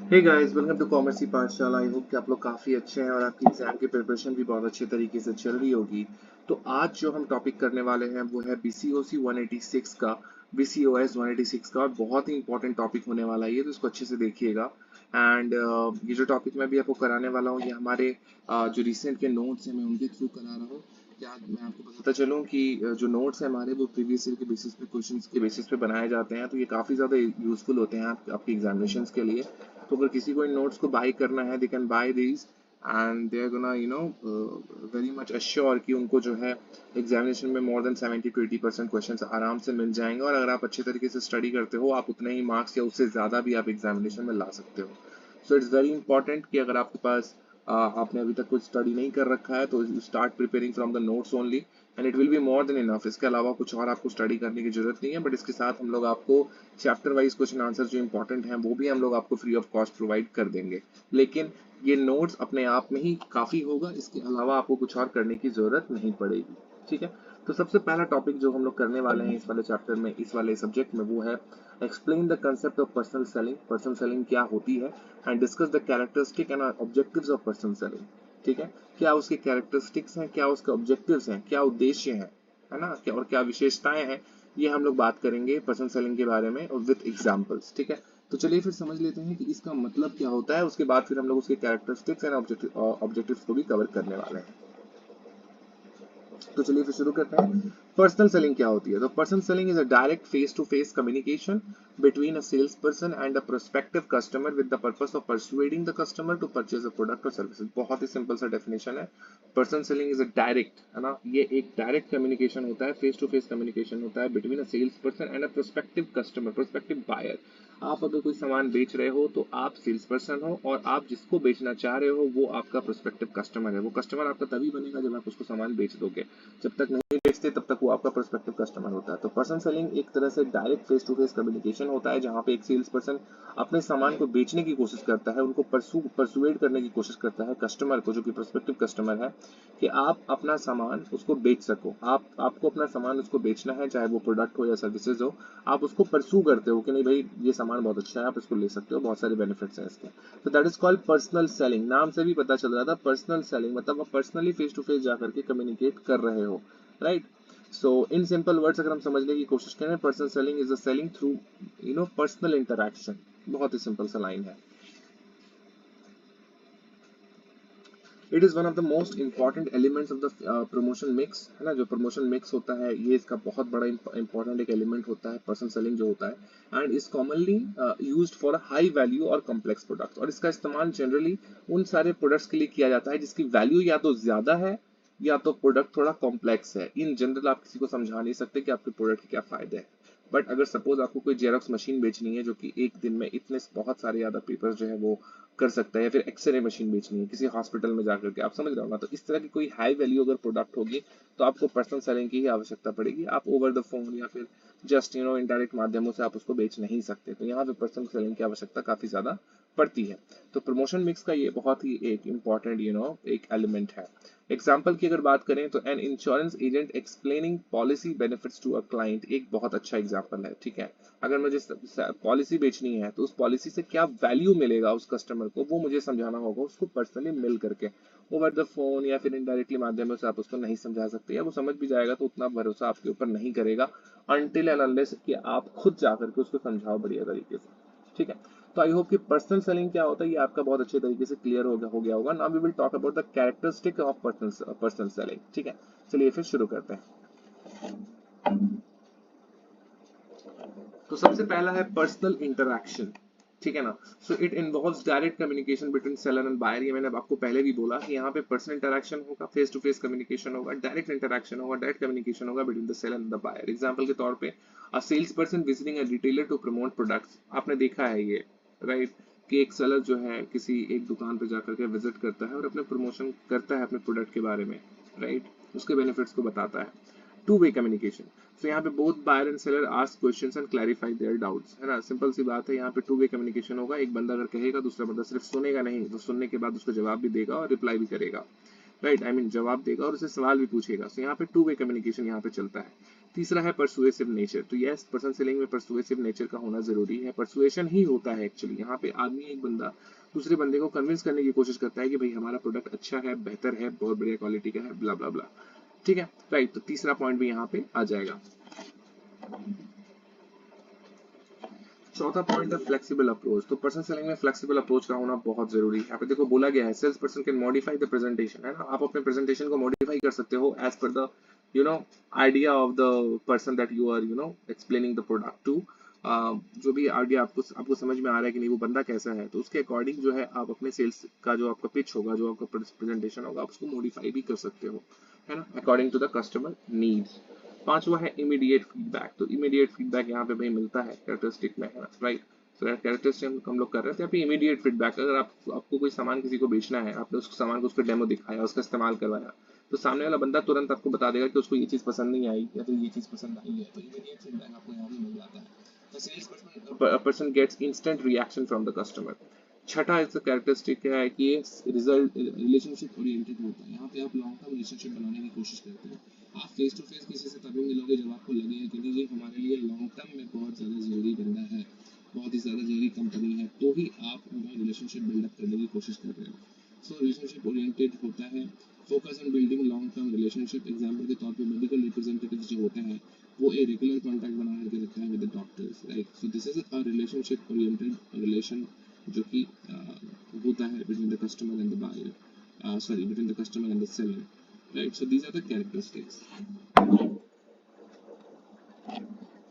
Hey guys, welcome to commerce की पाठशाला। I hope कि आप लोग काफ़ी अच्छे हैं और आपकी एग्जाम की प्रिपरेशन भी बहुत अच्छे तरीके से चल रही होगी। तो आज जो हम टॉपिक करने वाले हैं वो है BCOC 186 का, BCOS 186 का, और बहुत ही इंपॉर्टेंट टॉपिक होने वाला है ये, तो इसको अच्छे से देखिएगा। एंड ये जो टॉपिक मैं भी आपको कराने वाला हूँ, ये हमारे जो रिसेंट के नोट्स हैं मैं उनके थ्रू करा रहा हूँ। क्या मैं आपको बताता चलूँ कि जो नोट्स हैं हमारे वो प्रीवियस ईयर के बेसिस पे, क्वेश्चंस के बेसिस पे बनाए जाते हैं, तो ये काफ़ी ज़्यादा यूजफुल होते हैं आपकी एग्जामिनेशंस के लिए। तो अगर किसी को इन नोट्स को बाई करना है, they can buy these and they are gonna very much assure कि उनको जो है एग्जामिनेशन में मोर देन 70 to 80% क्वेश्चंस आराम से मिल जाएंगे। और अगर आप अच्छे तरीके से स्टडी करते हो, आप उतने ही मार्क्स या उससे ज़्यादा भी आप एग्जामिनेशन में ला सकते हो। सो इट्स वेरी इंपॉर्टेंट कि अगर आपके पास आपने अभी तक कुछ स्टडी नहीं कर रखा है तो start preparing from the notes only and it will be more than enough. इसके अलावा कुछ और आपको स्टडी करने की जरूरत नहीं है, बट इसके साथ हम लोग आपको चैप्टर वाइज क्वेश्चन आंसर जो इंपॉर्टेंट हैं वो भी हम लोग आपको फ्री ऑफ कॉस्ट प्रोवाइड कर देंगे। लेकिन ये नोट्स अपने आप में ही काफी होगा, इसके अलावा आपको कुछ और करने की जरूरत नहीं पड़ेगी। ठीक है। तो सबसे पहला टॉपिक जो हम लोग करने वाले हैं इस वाले चैप्टर में, इस वाले सब्जेक्ट में, वो है explain the concept of personal selling. Personal selling क्या होती है and discuss the characteristic and objectives of personal selling. ठीक है। क्या उसके कैरेक्टरिस्टिक्स हैं, क्या उसके ऑब्जेक्टिव्स हैं, क्या उद्देश्य है ना, क्या और क्या विशेषताएं हैं, ये हम लोग बात करेंगे पर्सनल सेलिंग के बारे में और विद एग्जांपल्स। ठीक है। तो चलिए फिर समझ लेते हैं कि इसका मतलब क्या होता है, उसके बाद फिर हम लोग उसके कैरेक्टरिस्टिक्स एंड ऑब्जेक्टिव्स को भी कवर करने वाले हैं। तो चलिए फिर शुरू करते हैं। पर्सनल सेलिंग क्या होती है? तो personal selling is a direct face to face communication between a salesperson and a prospective customer with the purpose of persuading the customer to purchase a product or services। बहुत ही simple सा definition है। Personal selling is a direct, है ना, ये एक direct communication होता है, face to face communication होता है between a sales person and a prospective customer, prospective buyer. आप अगर कोई सामान बेच रहे हो तो आप सेल्स पर्सन हो, और आप जिसको बेचना चाह रहे हो वो आपका प्रोस्पेक्टिव कस्टमर है। वो कस्टमर आपका तभी बनेगा जब आप उसको सामान बेच दोगे। जब तक नहीं बेचते तब तक वो आपका प्रोस्पेक्टिव कस्टमर होता है। तो पर्सनल सेलिंग एक तरह से direct face to face communication होता है, जहां पे एक सेल्स पर्सन अपने सामान को बेचने की कोशिश करता है, उनको परसुएड करने की कोशिश करता है कस्टमर को, जो कि प्रोस्पेक्टिव कस्टमर है, कि आप अपना सामान उसको बेच सको। आपको अपना सामान उसको बेचना है, चाहे वो प्रोडक्ट हो या सर्विसेज हो। आप उसको परसू करते हो कि नहीं भाई, ये सामान बहुत अच्छा है, आप इसको ले सकते हो, बहुत सारे बेनिफिट्स हैं इसके। तो that is called personal selling. नाम से भी पता चल रहा था, पर्सनल सेलिंग मतलब आप पर्सनली फेस टू फेस जाकर के कम्युनिकेट कर रहे हो, right. So in simple words अगर हम समझने की कोशिश करें, personal selling is a selling through personal interaction. बहुत ही सिंपल सा लाइन है। It is one of the most important elements of the promotion mix, है ना। जो प्रमोशन मिक्स होता है ये इसका बहुत बड़ा इंपॉर्टेंट एक एलिमेंट होता है, पर्सनल सेलिंग जो होता है, and is commonly used for a high value और कॉम्प्लेक्स प्रोडक्ट्स। और इसका इस्तेमाल जनरली उन सारे प्रोडक्ट्स के लिए किया जाता है जिसकी वैल्यू या तो ज्यादा है या तो प्रोडक्ट थोड़ा कॉम्प्लेक्स है। इन जनरल आप किसी को समझा नहीं सकते कि आपके प्रोडक्ट के क्या फायदे हैं। बट अगर सपोज आपको कोई जेरोक्स मशीन बेचनी है जो कि एक दिन में इतने बहुत सारे ज्यादा पेपर्स जो है वो कर सकता है, या फिर एक्सरे मशीन बेचनी है किसी हॉस्पिटल में जाकर के, आप समझ रहे हो ना, तो इस तरह की कोई हाई वैल्यू अगर प्रोडक्ट होगी तो आपको पर्सनल सेलिंग की ही आवश्यकता पड़ेगी। आप ओवर द फोन या फिर जस्ट इनडायरेक्ट माध्यमों से आप उसको बेच नहीं सकते। तो यहाँ पे पर्सनल सेलिंग की आवश्यकता काफी ज्यादा पड़ती है। तो प्रमोशन मिक्स का ये बहुत ही एक इंपॉर्टेंट एक एलिमेंट है। एग्जाम्पल की अगर बात करें तो an insurance agent explaining policy benefits to a client एक बहुत अच्छा एग्जाम्पल है। ठीक है। अगर मुझे पॉलिसी बेचनी है तो उस पॉलिसी से क्या वैल्यू मिलेगा उस कस्टमर को, वो मुझे समझाना होगा उसको पर्सनली मिल करके। ओवर द फोन या फिर इनडायरेक्टली माध्यमों से आप उसको नहीं समझा सकते, या वो समझ भी जाएगा तो उतना भरोसा आपके ऊपर नहीं करेगा अनटिल एंड अनलेस कि आप खुद जाकर के उसको समझाओ बढ़िया तरीके से। ठीक है। तो आई होप कि पर्सनल सेलिंग क्या होता है ये आपका बहुत अच्छे तरीके से क्लियर हो गया होगा। Now we will talk about the characteristic of personal selling. ठीक है। चलिए फिर शुरू करते हैं। तो सबसे पहला है पर्सनल इंटरैक्शन। ठीक है ना। So it involves direct communication between seller and buyer. ये मैंने आपको पहले भी बोला कि यहाँ पे पर्सनल इंटरैक्शन होगा, फेस टू फेस कम्युनिकेशन होगा, डायरेक्ट इंटरैक्शन होगा, डायरेक्ट कम्युनिकेशन होगा between the seller and the buyer. Example के तौर पे a sales person visiting a retailer to promote products. आपने देखा है ये, राइट, कि एक सेलर जो है किसी एक दुकान पे जाकर के विजिट करता है और अपने प्रमोशन करता है अपने प्रोडक्ट के बारे में, राइट, उसके बेनिफिट्स को बताता है। To way communication. सो यहाँ पे both buyer and seller ask questions and clarify their doubts, है ना। सिंपल सी बात है, यहाँ पे टू वे कम्युनिकेशन होगा। एक बंदा अगर कहेगा दूसरा बंदा सिर्फ सुनेगा नहीं, तो सुनने के बाद उसको जवाब भी देगा और रिप्लाई भी करेगा, राइट। आई मीन जवाब देगा और उसे सवाल भी पूछेगा। सो यहाँ पे टू वे कम्युनिकेशन यहाँ पे चलता है। तीसरा है परसुएसिव नेचर। तो यस, पर्सन सेलिंग में परसुएसिव नेचर का होना जरूरी है। परसुएशन ही होता है एक्चुअली, यहाँ पे आदमी एक बंदा दूसरे बंदे को कन्विंस करने की कोशिश करता है कि भाई हमारा प्रोडक्ट अच्छा है, बेहतर है, बहुत बढ़िया क्वालिटी का है, ब्ला ब्ला ब्ला। ठीक है, राइट। तो तीसरा पॉइंट भी यहाँ पे आ जाएगा। चौथा पॉइंट है फ्लेक्सिबल अप्रोच। तो पर्सन सेलिंग में फ्लेक्सिबल अप्रोच का होना बहुत जरूरी है। यहाँ पे देखो बोला गया है sales person can modify the presentation, है ना, आप अपने प्रेजेंटेशन को मॉडिफाई कर सकते हो as per the idea of the person that you are explaining the product to. जो भी आइडिया आपको समझ में आ रहा है कि नहीं वो बंदा कैसा है, तो उसके अकॉर्डिंग जो है आप अपने सेल्स का जो आपका पिच होगा, जो आपका प्रेजेंटेशन होगा, आप उसको मॉडिफाई भी कर सकते हो, है ना, according to the customer needs. पांचवा है इमीडिएट फीडबैक। तो इमीडिएट फीडबैक यहाँ पे भाई मिलता है कैरेक्टरिस्टिक में, है ना, राइट। कैरेक्टरिस्टिक हम लोग कर रहे थे, यहाँ पे इमीडिएट फीडबैक। अगर आपको कोई सामान किसी को बेचना है, आपने उस सामान को उसको डेमो दिखाया, उसका इस्तेमाल करवाया, तो सामने वाला बंदा तुरंत आपको बता देगा कि उसको ये चीज पसंद नहीं आई या तो ये चीज पसंद आई है। तो इमीडिएट फीडबैक आपको यहाँ पे मिल जाता है। तो sales person gets instant reaction from the customer. छठा इसका कैरेक्टरिस्टिक क्या है कि ये रिजल्ट रिलेशनशिप ओरिएंटेड होता है। यहाँ पे आप लॉन्ग टर्म रिलेशनशिप बनाने की कोशिश करते हो। आप फेस टू फेस किसी से तभी मिलोगे जब आपको लगे कि ये हमारे लिए लॉन्ग टर्म में बहुत ज़्यादा जरूरी बंदा है, बहुत ही ज़्यादा जरूरी कंपनी है, तो ही आप रिलेशनशिप बिल्डअप करने की कोशिश कर रहे हो। सो रिलेशनशिप ओरिएंटेड होता है। Focus on building long term relationship. Example के तौर पे मेडिकल रिप्रेजेंटेटिव जो होते हैं वो एक रेगुलर कॉन्टैक्ट बना करके रखते हैं with the doctors, right. So this is a relationship oriented relation जो कि होता है between the customer and the buyer, sorry, between the customer and the seller, right? So these are the characteristics.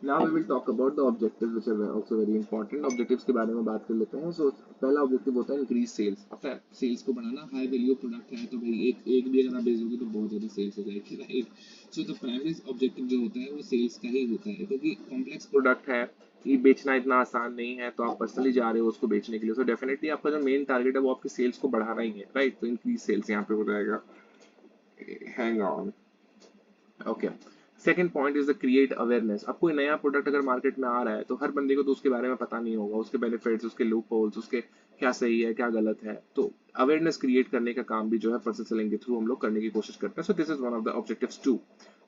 Now we will talk about the objectives which are also very important. Objectives के बारे में बात कर लेते हैं। So पहला objective होता है इंक्रीज सेल्स। अपना सेल्स को बढ़ाना। हाई वैल्यू प्रोडक्ट है तो भाई एक भी अगर आप बेचोगे तो बहुत ज़्यादा सेल्स हो जाएगी, right. So the primary objective जो होता है वो सेल्स का ही होता है, क्योंकि कॉम्प्लेक्स प्रोडक्ट है, ये बेचना इतना आसान नहीं है, तो आप पर्सनली जा रहे हो उसको बेचने के लिए। सो डेफिनेटली आपका जो मेन टारगेट है वो आपकी सेल्स को बढ़ाना ही है, राइट। तो इंक्रीज सेल्स यहाँ पे हो जाएगा। Hang on, okay. Second point is the create awareness. अब कोई नया प्रोडक्ट अगर मार्केट में आ रहा है तो हर बंदे को तो उसके बारे में पता नहीं होगा, उसके बेनिफिट्स, उसके लूप होल्स, उसके क्या सही है क्या गलत है। तो अवेयरनेस क्रिएट करने का काम भी जो है पर्सन सेलिंग के थ्रू हम लोग करने की कोशिश करते हैं। So this is one of the objectives two.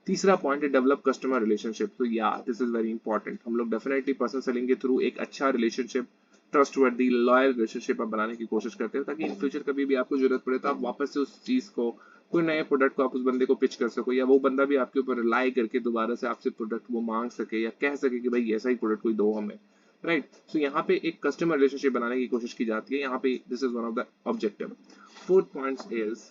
तीसरा पॉइंट है डेवलप कस्टमर रिलेशनशिप। तो या दिस इज वेरी इंपॉर्टेंट। हम लोग डेफिनेटली पर्सन सेलिंग के थ्रू एक अच्छा रिलेशनशिप, ट्रस्टवर्दी लॉयल रिलेशनशिप आप बनाने की कोशिश करते हैं, ताकि इन फ्यूचर कभी भी आपको जरूरत पड़े तो आप वापस से उस चीज को, कोई नए प्रोडक्ट को आप उस बंदे को पिच कर सको, या वो बंदा भी आपके ऊपर रिलाई करके दोबारा से आपसे प्रोडक्ट वो मांग सके या कह सके कि भाई ऐसा ही प्रोडक्ट कोई दो हमें, राइट। सो यहाँ पे एक कस्टमर रिलेशनशिप बनाने की कोशिश की जाती है। यहाँ पे this is one of the objective. Fourth point is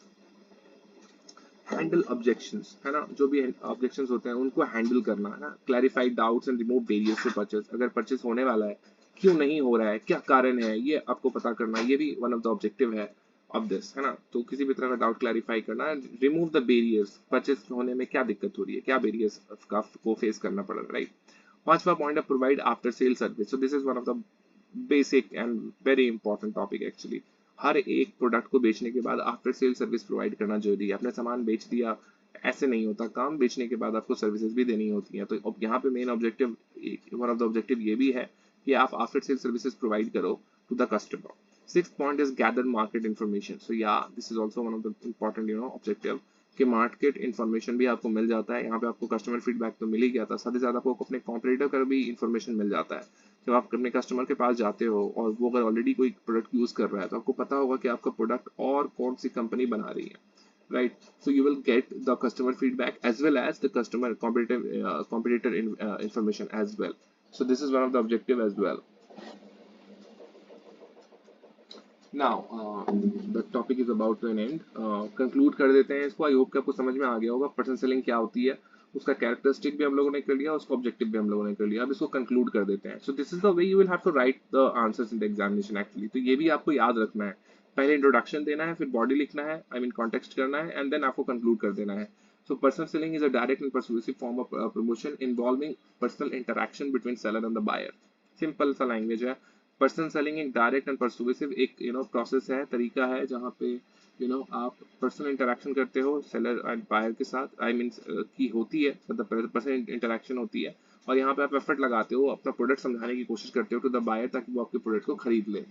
handle objections, है ना। जो भी ऑब्जेक्शंस होते हैं उनको हैंडल करना, है ना। Clarify doubts and remove barriers to purchase. अगर परचेज होने वाला है, क्यों नहीं हो रहा है, क्या कारण है, ये आपको पता करना, ये भी वन ऑफ द ऑब्जेक्टिव है ऑफ दिस, है ना। तो किसी भी तरह का डाउट क्लैरिफाई करना, रिमूव द बैरियर्स। परचेज होने में क्या दिक्कत हो रही है, क्या बैरियर्स को फेस करना पड़ रहा है, राइट। पांचवा पॉइंट है provide after sale service. So this is one of the basic and very important topic actually. हर एक प्रोडक्ट को बेचने के बाद आफ्टर सेल सर्विस प्रोवाइड करना जरूरी है। आपने सामान बेच दिया, ऐसे नहीं होता काम। बेचने के बाद आपको सर्विसेज भी देनी होती है। तो अब यहाँ पे main objective, one of the objective ये भी है कि आप आफ्टर सेल सर्विसेज प्रोवाइड करो to the customer. Sixth point is gather market information. So yeah this is also one of the important objective कि मार्केट इन्फॉर्मेशन भी आपको मिल जाता है। यहाँ पे आपको कस्टमर फीडबैक तो मिल ही गया था, साथ ही साथ आपको अपने कॉम्पिटिटर का भी इन्फॉर्मेशन मिल जाता है। जब आप अपने कस्टमर के पास जाते हो और वो अगर ऑलरेडी कोई प्रोडक्ट यूज कर रहा है तो आपको पता होगा कि आपका प्रोडक्ट और कौन सी कंपनी बना रही है, right? So you will get the customer feedback as well as the customer competitor information as well. So this is one of the objective as well. Now the topic is about to an end. Conclude कर देते हैं इसको। I hope कि आपको समझ में आ गया होगा पर्सन सेलिंग क्या होती है, उसका कैरेक्टरिस्टिक भी हम लोगों ने कर लिया, उसका ऑब्जेक्टिव भी हम लोगों ने कर लिया। अब इसको कंक्लूड कर देते हैं। So this is the way you will have to write the answers in the examination actually. तो ये भी आपको याद रखना है। पहले इंट्रोडक्शन देना है, फिर बॉडी लिखना है, आई मीन कॉन्टेक्स्ट करना है, एंड देन आपको कंक्लूड कर देना है। So personal selling is a direct and persuasive form of promotion involving personal interaction between seller and the buyer. Simple सा लैंग्वेज है। पर्सनल सेलिंग एक डायरेक्ट एंड परसुएसिव एक प्रोसेस है, तरीका है, जहाँ पे आप पर्सनल इंटरेक्शन करते हो सेलर एंड बायर के साथ, आई मीन की होती है, मतलब पर्सनल इंटरेक्शन होती है, और यहाँ पे आप एफर्ट लगाते हो, अपना प्रोडक्ट समझाने की कोशिश करते हो टू द बायर ताकि वो आपके प्रोडक्ट को खरीद ले,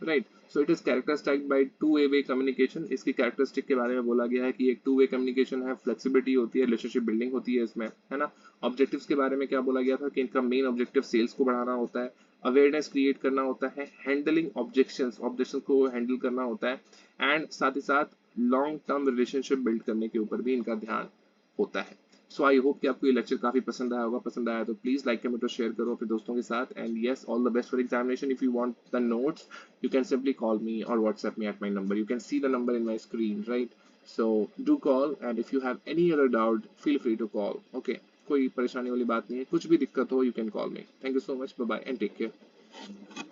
right. So it is characterized by two way communication. इसकी कैरेक्टरिस्टिक के बारे में बोला गया है कि एक टू वे कम्युनिकेशन है, फ्लेक्सिबिलिटी होती है, रिलेशनशिप बिल्डिंग होती है इसमें, है ना। ऑब्जेक्टिव्स के बारे में क्या बोला गया था कि इनका मेन ऑब्जेक्टिव सेल्स को बढ़ाना होता है, अवेयरनेस क्रिएट करना होता है, हैंडलिंग ऑब्जेक्शंस ऑब्जेक्शंस को हैंडल करना होता है, एंड साथ ही साथ लॉन्ग टर्म रिलेशनशिप बिल्ड करने के ऊपर भी इनका ध्यान होता है। सो आई होप कि आपको ये लेक्चर काफी पसंद आया होगा। पसंद आया तो प्लीज लाइक कमेंट और शेयर करो अपने दोस्तों के साथ। And yes, all the best for examination. If you want the notes, you can simply call me or WhatsApp me at my number. You can see the number in my screen, right? So do call, and if you have any other doubt, feel free to call. Okay, कोई परेशानी वाली बात नहीं है, कुछ भी दिक्कत हो, you can call me. Thank you so much. Bye bye and take care.